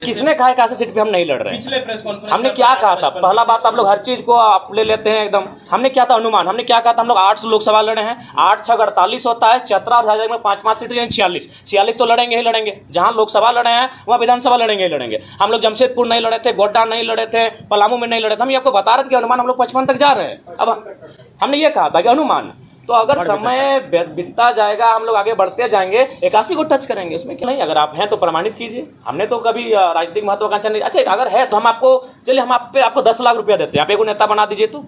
किसने कहा 81 सीट पे हम नहीं लड़ रहे हैं? पिछले प्रेस कॉन्फ्रेंस हमने क्या कहा था? पहला बात, आप लोग हर चीज को आप ले लेते हैं एकदम। हमने क्या था अनुमान? हमने क्या कहा था? हम लोग 8 लोकसभा लड़े हैं, 8 6 48 होता है, चतरा और झाझा में 5-5 सीट यानी 46 तो लड़ेंगे ही लड़ेंगे। जहां लोकसभा लड़े हैं वहां विधानसभा लड़ेंगे ही लड़ेंगे। हम लोग जमशेदपुर नहीं लड़े थे, गोड्डा नहीं लड़े थे, पलामू में नहीं लड़े थे। हम ये आपको बता रहे थे कि अनुमान हम लोग 55 तक जा रहे हैं। अब हमने ये कहा था कि अनुमान, तो अगर समय बीतता जाएगा, हम लोग आगे बढ़ते जाएंगे, 81 को टच करेंगे। उसमें क्यों नहीं? अगर आप हैं तो प्रमाणित कीजिए। हमने तो कभी राजनीतिक महत्वाकांक्षा नहीं। अच्छा, अगर है तो हम आपको, चलिए हम आपको 10 लाख रुपया देते हैं, आप एक नेता बना दीजिए। तो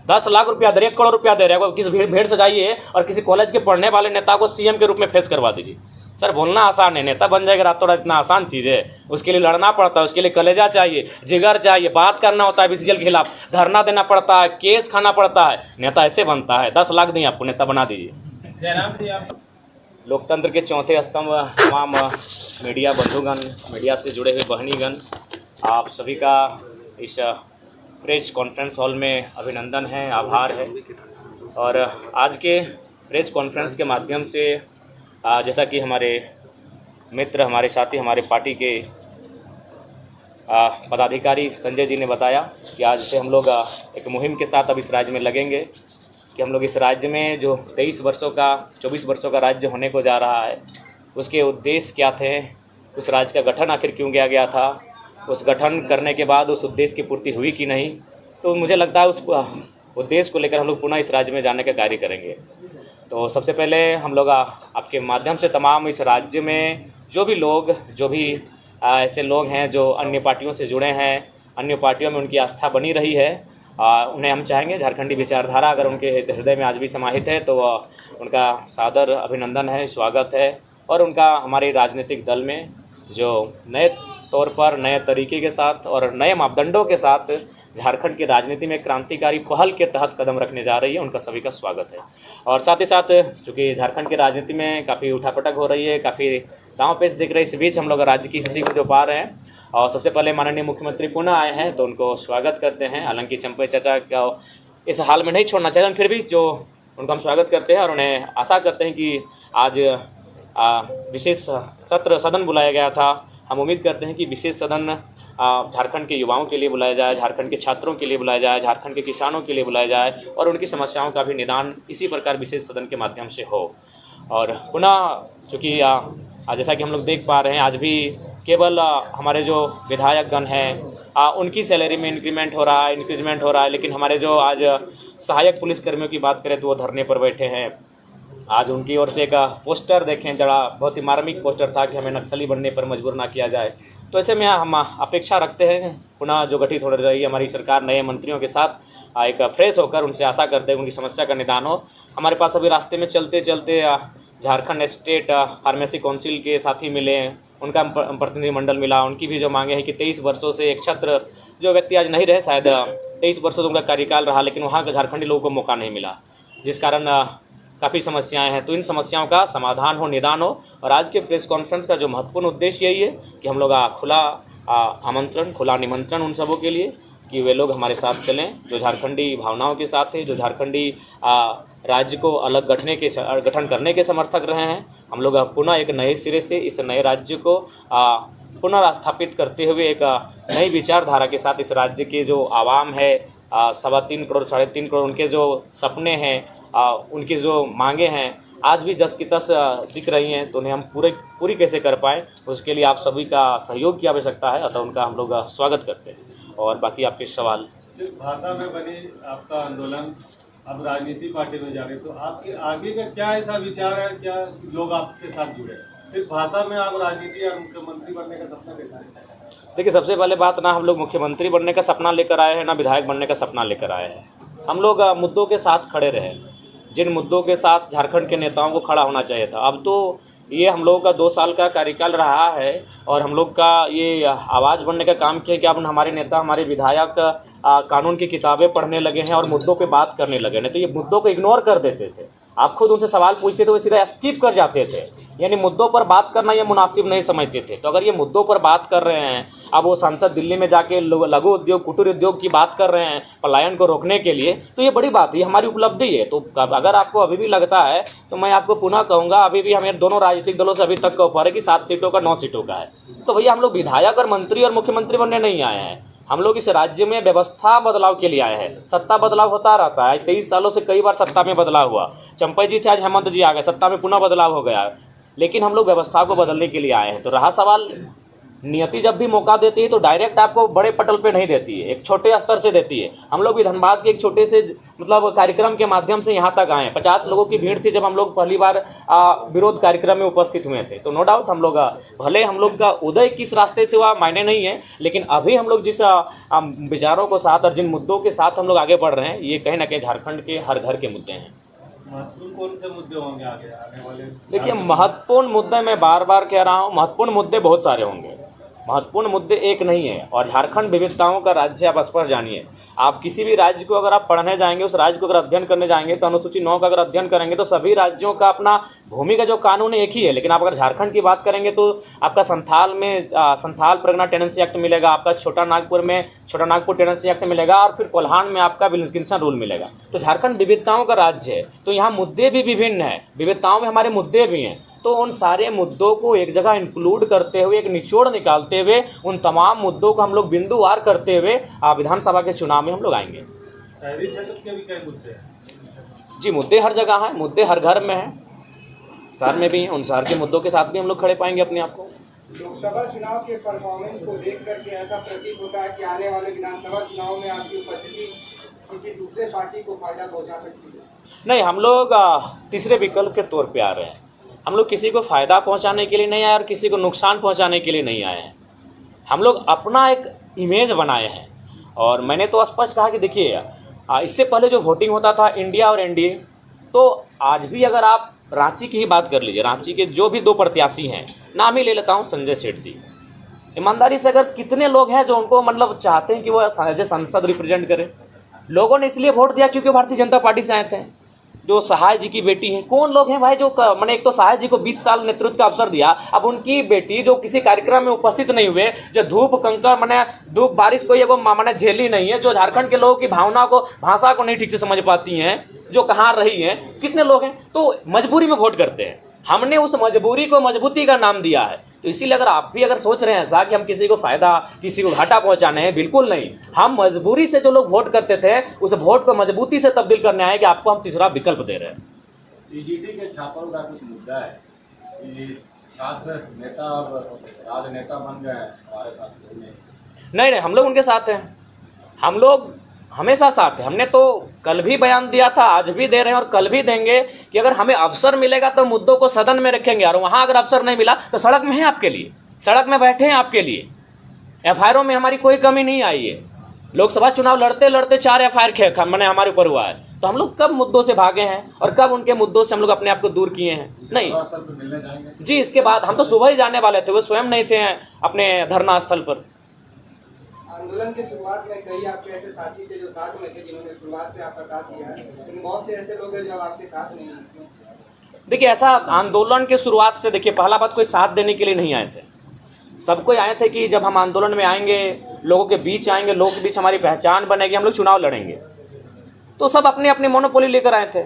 10 लाख रुपया दे रहे, 1 करोड़ रुपया दे रहे हैं, किसी भीड़ से जाइए और किसी कॉलेज के पढ़ने वाले नेता को सीएम के रूप में फेस करवा दीजिए। सर, बोलना आसान है, नेता बन जाएगा रातों रात, इतना आसान चीज़ है? उसके लिए लड़ना पड़ता है, उसके लिए कलेजा चाहिए, जिगर चाहिए, बात करना होता है बीसीसीएल के खिलाफ, धरना देना पड़ता है, केस खाना पड़ता है। नेता ऐसे बनता है? 10 लाख दें आपको, नेता बना दीजिए। लोकतंत्र के चौथे स्तंभ तमाम मीडिया बंधुगण, मीडिया से जुड़े हुए बहनीगण, आप सभी का इस प्रेस कॉन्फ्रेंस हॉल में अभिनंदन है, आभार है। और आज के प्रेस कॉन्फ्रेंस के माध्यम से जैसा कि हमारे मित्र, हमारे साथी, हमारे पार्टी के पदाधिकारी संजय जी ने बताया कि आज से हम लोग एक मुहिम के साथ अब इस राज्य में लगेंगे कि हम लोग इस राज्य में जो 24 वर्षों का राज्य होने को जा रहा है, उसके उद्देश्य क्या थे, उस राज्य का गठन आखिर क्यों किया गया था, उस गठन करने के बाद उस उद्देश्य की पूर्ति हुई कि नहीं। तो मुझे लगता है उस उद्देश्य को लेकर हम लोग पुनः इस राज्य में जाने का कार्य करेंगे। तो सबसे पहले हम लोग आपके माध्यम से तमाम इस राज्य में जो भी ऐसे लोग हैं जो अन्य पार्टियों से जुड़े हैं, अन्य पार्टियों में उनकी आस्था बनी रही है, उन्हें हम चाहेंगे, झारखंडी विचारधारा अगर उनके हृदय में आज भी समाहित है तो उनका सादर अभिनंदन है, स्वागत है। और उनका हमारे राजनीतिक दल में जो नए तौर पर, नए तरीके के साथ और नए मापदंडों के साथ झारखंड की राजनीति में क्रांतिकारी पहल के तहत कदम रखने जा रही है, उनका सभी का स्वागत है। और साथ ही साथ चूँकि झारखंड की राजनीति में काफ़ी उठापटक हो रही है, काफ़ी दांव पेच दिख रही है, इस बीच हम लोग राज्य की स्थिति को जो पा रहे हैं, और सबसे पहले माननीय मुख्यमंत्री पुनः आए हैं तो उनको स्वागत करते हैं। हालांकि चंपई चाचा का इस हाल में नहीं छोड़ना चाहिए, फिर भी जो उनका हम स्वागत करते हैं और उन्हें आशा करते हैं कि आज विशेष सदन बुलाया गया था। हम उम्मीद करते हैं कि विशेष सदन झारखंड के युवाओं के लिए बुलाया जाए, झारखंड के छात्रों के लिए बुलाया जाए, झारखंड के किसानों के लिए बुलाया जाए और उनकी समस्याओं का भी निदान इसी प्रकार विशेष सदन के माध्यम से हो। और पुनः चूँकि जैसा कि हम लोग देख पा रहे हैं, आज भी केवल हमारे जो विधायकगण हैं उनकी सैलरी में इंक्रीमेंट हो रहा है, लेकिन हमारे जो आज सहायक पुलिसकर्मियों की बात करें तो वो धरने पर बैठे हैं। आज उनकी ओर से एक पोस्टर देखें, जरा बहुत ही मार्मिक पोस्टर था कि हमें नक्सली बनने पर मजबूर ना किया जाए। तो ऐसे में हम अपेक्षा रखते हैं पुनः जो गठित हो रही है हमारी सरकार नए मंत्रियों के साथ एक फ्रेश होकर, उनसे आशा करते हैं उनकी समस्या का निदान हो। हमारे पास अभी रास्ते में चलते चलते झारखंड स्टेट फार्मेसी काउंसिल के साथी मिले, उनका प्रतिनिधिमंडल मिला। उनकी भी जो मांगे हैं कि 23 वर्षों से एक छात्र जो व्यक्ति आज नहीं रहे, शायद 23 वर्षों से उनका कार्यकाल रहा, लेकिन वहाँ के झारखंडी लोगों को मौका नहीं मिला, जिस कारण काफ़ी समस्याएं हैं। तो इन समस्याओं का समाधान हो, निदान हो। और आज के प्रेस कॉन्फ्रेंस का जो महत्वपूर्ण उद्देश्य यही है कि हम लोग खुला आमंत्रण, खुला निमंत्रण उन सबों के लिए कि वे लोग हमारे साथ चलें जो झारखंडी भावनाओं के साथ है, जो झारखंडी राज्य को अलग गठन करने के समर्थक रहे हैं। हम लोग पुनः एक नए सिरे से इस नए राज्य को पुनः स्थापित करते हुए एक नई विचारधारा के साथ इस राज्य के जो आवाम है, 3.25 करोड़ 3.5 करोड़, उनके जो सपने हैं, उनकी जो मांगे हैं आज भी जस की तस दिख रही हैं, तो उन्हें हम पूरी कैसे कर पाएँ, उसके लिए आप सभी का सहयोग की आवश्यकता है। अतः उनका हम लोग स्वागत करते हैं। और बाकी आपके सवाल। सिर्फ भाषा में बने आपका आंदोलन, अब राजनीति पार्टी में जा रहे, तो आपके आगे का क्या ऐसा विचार है, क्या लोग आपके साथ जुड़े? सिर्फ भाषा में आप राजनीति या मुख्यमंत्री बनने का सपना कैसा है? देखिए, सबसे पहले बात, ना हम लोग मुख्यमंत्री बनने का सपना लेकर आए हैं, ना विधायक बनने का सपना लेकर आए हैं। हम लोग मुद्दों के साथ खड़े रहे, जिन मुद्दों के साथ झारखंड के नेताओं को खड़ा होना चाहिए था। अब तो ये हम लोगों का 2 साल का कार्यकाल रहा है और हम लोग का ये आवाज़ बनने का काम किया कि अब हमारे नेता, हमारे विधायक कानून की किताबें पढ़ने लगे हैं और मुद्दों पे बात करने लगे हैं। तो ये मुद्दों को इग्नोर कर देते थे, आप खुद उनसे सवाल पूछते थे वो सीधा स्किप कर जाते थे, यानी मुद्दों पर बात करना ये मुनासिब नहीं समझते थे। तो अगर ये मुद्दों पर बात कर रहे हैं, अब वो सांसद दिल्ली में जाके लघु उद्योग कुटीर उद्योग की बात कर रहे हैं पलायन को रोकने के लिए, तो ये बड़ी बात है, ये हमारी उपलब्धि है। तो अगर आपको अभी भी लगता है तो मैं आपको पुनः कहूँगा, अभी भी हमें दोनों राजनीतिक दलों से अभी तक का ऑफर है कि 7 सीटों का 9 सीटों का है। तो भैया हम लोग विधायक और मंत्री और मुख्यमंत्री बनने नहीं आए हैं, हम लोग इस राज्य में व्यवस्था बदलाव के लिए आए हैं। सत्ता बदलाव होता रहता है, 23 सालों से कई बार सत्ता में बदलाव हुआ, चंपई जी थे आज हेमंत जी आ गए, सत्ता में पुनः बदलाव हो गया, लेकिन हम लोग व्यवस्था को बदलने के लिए आए हैं। तो रहा सवाल, नियति जब भी मौका देती है तो डायरेक्ट आपको बड़े पटल पे नहीं देती है, एक छोटे स्तर से देती है। हम लोग भी धनबाद के एक छोटे से मतलब कार्यक्रम के माध्यम से यहाँ तक आए हैं। 50 लोगों की भीड़ थी जब हम लोग पहली बार विरोध कार्यक्रम में उपस्थित हुए थे। तो नो डाउट हम लोग भले हम लोग का उदय किस रास्ते से हुआ मायने नहीं है, लेकिन अभी हम लोग जिस विचारों को साथ और जिन मुद्दों के साथ हम लोग आगे बढ़ रहे हैं, ये कहीं ना कहीं झारखंड के हर घर के मुद्दे हैं। महत्वपूर्ण कौन से मुद्दे होंगे आने वाले? देखिए, महत्वपूर्ण मुद्दे मैं बार बार कह रहा हूँ, महत्वपूर्ण मुद्दे बहुत सारे होंगे, महत्वपूर्ण मुद्दे एक नहीं है। और झारखंड विविधताओं का राज्य, आप स्पष्ट जानिए। आप किसी भी राज्य को अगर आप पढ़ने जाएंगे, उस राज्य को अगर अध्ययन करने जाएंगे, तो अनुसूची 9 का अगर अध्ययन करेंगे तो सभी राज्यों का अपना भूमि का जो कानून एक ही है। लेकिन आप अगर झारखंड की बात करेंगे तो आपका संथाल में संथाल परगना टेनेंसी एक्ट मिलेगा, आपका छोटा नागपुर में छोटा नागपुर टेनेंसी एक्ट मिलेगा, और फिर कोल्हान में आपका विल्किंसन रूल मिलेगा। तो झारखंड विविधताओं का राज्य है, तो यहाँ मुद्दे भी विभिन्न हैं, विविधताओं में हमारे मुद्दे भी हैं। तो उन सारे मुद्दों को एक जगह इंक्लूड करते हुए, एक निचोड़ निकालते हुए, उन तमाम मुद्दों को हम लोग बिंदुवार करते हुए विधानसभा के चुनाव में हम लोग आएंगे। शहरी क्षेत्र के भी कई मुद्दे हैं। जी, मुद्दे हर जगह हैं, मुद्दे हर घर में हैं, शहर में भी हैं, उन शहर के मुद्दों के साथ भी हम लोग खड़े पाएंगे अपने आप को। लोकसभा चुनाव के परफॉर्मेंस को देख करके ऐसा प्रतीत होता है कि आने वाले विधानसभा चुनाव में आपकी उपस्थिति किसी दूसरे पार्टी को फायदा पहुंचा सकती है? नहीं, हम लोग तीसरे विकल्प के तौर पे आ रहे हैं। हम लोग किसी को फ़ायदा पहुंचाने के लिए नहीं आए और किसी को नुकसान पहुंचाने के लिए नहीं आए हैं। हम लोग अपना एक इमेज बनाए हैं। और मैंने तो स्पष्ट कहा कि देखिए, इससे पहले जो वोटिंग होता था इंडिया और एनडीए, तो आज भी अगर आप रांची की ही बात कर लीजिए, रांची के जो भी 2 प्रत्याशी हैं, नाम ही ले लेता हूँ, संजय सेठ जी, ईमानदारी से अगर कितने लोग हैं जो उनको मतलब चाहते हैं कि वो एज ए सांसद रिप्रेजेंट करें। लोगों ने इसलिए वोट दिया क्योंकि भारतीय जनता पार्टी से आए थे। जो सहाय जी की बेटी है, कौन लोग हैं भाई जो मैंने एक तो सहाय जी को 20 साल नेतृत्व का अवसर दिया, अब उनकी बेटी जो किसी कार्यक्रम में उपस्थित नहीं हुए, जो धूप कंकर मैंने धूप बारिश को ये मैंने झेली नहीं है, जो झारखंड के लोगों की भावना को भाषा को नहीं ठीक से समझ पाती हैं, जो कहाँ रही हैं, कितने लोग हैं, तो मजबूरी में वोट करते हैं। हमने उस मजबूरी को मजबूती का नाम दिया है। तो इसीलिए अगर आप भी अगर सोच रहे हैं ऐसा कि हम किसी को फ़ायदा किसी को घाटा पहुंचाने हैं, बिल्कुल नहीं। हम मजबूरी से जो लोग वोट करते थे उस वोट को मजबूती से तब्दील करने आए कि आपको हम तीसरा विकल्प दे रहे हैं। टीजीटी के छापों का कुछ मुद्दा है कि छात्र नेता और राजनेता बन गए हैं हमारे साथ। नहीं, हम लोग उनके साथ हैं, हम लोग हमेशा साथ हैं। हमने तो कल भी बयान दिया था, आज भी दे रहे हैं और कल भी देंगे कि अगर हमें अवसर मिलेगा तो मुद्दों को सदन में रखेंगे, और वहाँ अगर अवसर नहीं मिला तो सड़क में है आपके लिए, सड़क में बैठे हैं आपके लिए। एफआईआरों में हमारी कोई कमी नहीं आई है। लोकसभा चुनाव लड़ते लड़ते 4 एफआईआर मैंने हमारे ऊपर हुआ है। तो हम लोग कब मुद्दों से भागे हैं और कब उनके मुद्दों से हम लोग अपने आप को दूर किए हैं? नहीं जी, इसके बाद हम तो सुबह ही जाने वाले थे, वो स्वयं नहीं थे अपने धरना स्थल पर। आंदोलन की शुरुआत में कई आपके ऐसे साथी थे जो साथ में थे, जिन्होंने शुरुआत से आपका साथ दिया है, लेकिन बहुत से ऐसे लोग हैं जो आपके साथ नहीं हैं। देखिए, ऐसा आंदोलन की शुरुआत से, देखिए, पहला बात कोई साथ देने के लिए नहीं आए थे, सबको आए थे कि जब हम आंदोलन में आएंगे, लोगों के बीच आएंगे, लोगों के बीच हमारी पहचान बनेगी, हम लोग चुनाव लड़ेंगे। तो सब अपने अपने मोनोपोली लेकर आए थे।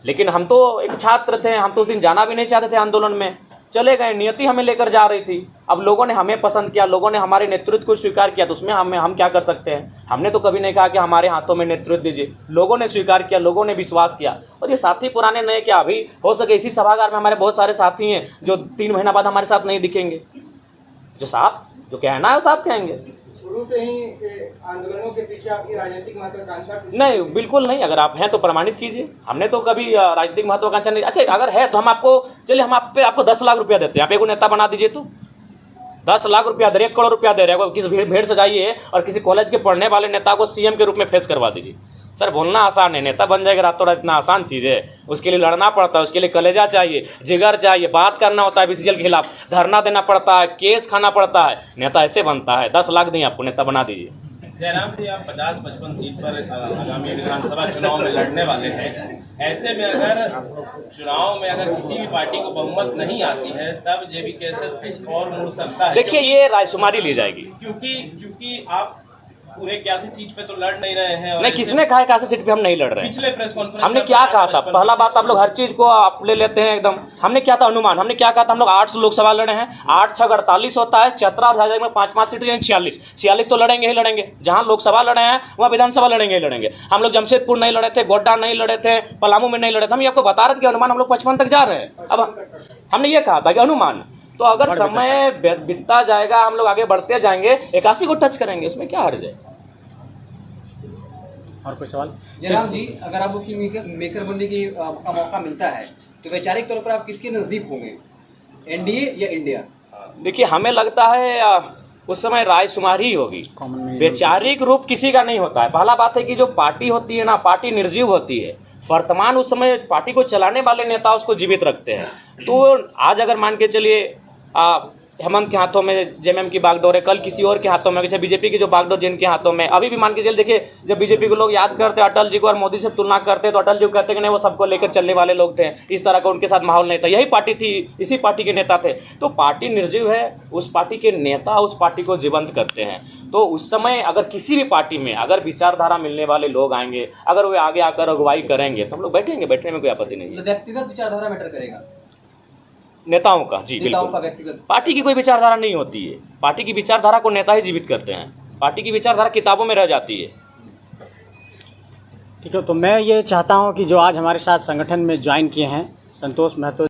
लेकिन हम तो एक छात्र थे, हम तो उस दिन जाना भी नहीं चाहते थे आंदोलन में, चले गए। नियति हमें लेकर जा रही थी। अब लोगों ने हमें पसंद किया, लोगों ने हमारे नेतृत्व को स्वीकार किया, तो उसमें हम क्या कर सकते हैं? हमने तो कभी नहीं कहा कि हमारे हाथों में नेतृत्व दीजिए। लोगों ने स्वीकार किया, लोगों ने विश्वास किया। और ये साथी पुराने नए क्या, अभी हो सके इसी सभागार में हमारे बहुत सारे साथी हैं जो 3 महीना बाद हमारे साथ नहीं दिखेंगे। जो साफ जो कहना है वो साफ कहेंगे। शुरू से ही आंदोलनों के पीछे आपकी राजनीतिक महत्वाकांक्षा? नहीं, बिल्कुल नहीं। अगर आप हैं तो प्रमाणित कीजिए। हमने तो कभी राजनीतिक महत्वाकांक्षा नहीं। अच्छा, अगर है तो हम आपको, चलिए हम आपको 10 लाख रुपया देते हैं, आप एक नेता बना दीजिए। तो 10 लाख रुपया दे रहे, 1 करोड़ रुपया दे रहे हैं, किस भीड़ से जाइए और किसी कॉलेज के पढ़ने वाले नेता को सीएम के रूप में फेस करवा दीजिए। सर, बोलना आसान है, नेता बन जाएगा रातों रात, इतना आसान चीज़ है? उसके लिए लड़ना पड़ता है, उसके लिए कलेजा चाहिए, जिगर चाहिए, बात करना होता है बीसीएल के खिलाफ, धरना देना पड़ता है, केस खाना पड़ता है। नेता ऐसे बनता है? 10 लाख दें आपको, नेता बना दीजिए। जयराम जी, आप 50-55 सीट पर आगामी विधानसभा चुनाव में लड़ने वाले हैं। ऐसे में अगर चुनाव में अगर किसी भी पार्टी को बहुमत नहीं आती है तब JBKSS किस और मुड़ सकता है? देखिए, ये रायशुमारी ली जाएगी, क्योंकि आप पूरे 81 सीट पे तो लड़ नहीं रहे हैं। नहीं, किसने कहा 81 सीट पे हम नहीं लड़ रहे हैं? पिछले प्रेस कॉन्फ्रेंस हमने क्या कहा था? पहला बात, आप लोग हर चीज को आप ले लेते हैं एकदम। हमने क्या था अनुमान? हमने क्या कहा था? हम लोग 8 लोकसभा लड़े हैं, 8 6 48 होता है, 17 और हजार में 5-5 सीटें, 46 तो लड़ेंगे ही लड़ेंगे। जहां लोकसभा लड़े हैं वहां विधानसभा लड़ेंगे ही लड़ेंगे। हम लोग जमशेदपुर नहीं लड़े थे, गोड्डा नहीं लड़े थे, पलामू में नहीं लड़े थे। हम ये आपको बता रहे थे कि अनुमान हम लोग 55 तक जा रहे हैं। अब हमने ये कहा था कि अनुमान, तो अगर समय बीतता जाएगा, हम लोग आगे बढ़ते जाएंगे, 81 को टच करेंगे, उसमें क्या हर्ज है? और कोई सवाल? जयराम जी, अगर आपको मेकर बनने की का मौका मिलता है तो वैचारिक तौर पर आप किसके नजदीक होंगे, NDA या इंडिया? देखिए, हमें लगता है उस समय रायशुमारी ही होगी, वैचारिक रूप किसी का नहीं होता है। पहला बात है कि जो पार्टी होती है ना, पार्टी निर्जीव होती है। वर्तमान उस समय पार्टी को चलाने वाले नेता उसको जीवित रखते हैं। तो आज अगर मान के चलिए हेमंत के हाथों में JMM की बागडोर है, कल किसी और के हाथों में, जैसे बीजेपी की जो बागडोर जिनके हाथों में, अभी भी मान के चलिए, देखिए, जब बीजेपी को लोग याद करते हैं अटल जी को और मोदी से तुलना करते हैं, तो अटल जी को कहते हैं कि नहीं, वो सबको लेकर चलने वाले लोग थे, इस तरह का उनके साथ माहौल नहीं था। यही पार्टी थी, इसी पार्टी के नेता थे। तो पार्टी निर्जीव है, उस पार्टी के नेता उस पार्टी को जीवंत करते हैं। तो उस समय अगर किसी भी पार्टी में अगर विचारधारा मिलने वाले लोग आएंगे, अगर वे आगे आकर अगुवाई करेंगे, तो हम लोग बैठेंगे, बैठने में कोई आपत्ति नहीं है। व्यक्तिगत विचारधारा मैटर करेगा? नेताओं का, जी नेताओं का बिल्कुल। व्यक्तिगत, पार्टी की कोई विचारधारा नहीं होती है। पार्टी की विचारधारा को नेता ही जीवित करते हैं। पार्टी की विचारधारा किताबों में रह जाती है। ठीक है, तो मैं ये चाहता हूँ कि जो आज हमारे साथ संगठन में ज्वाइन किए हैं संतोष महतो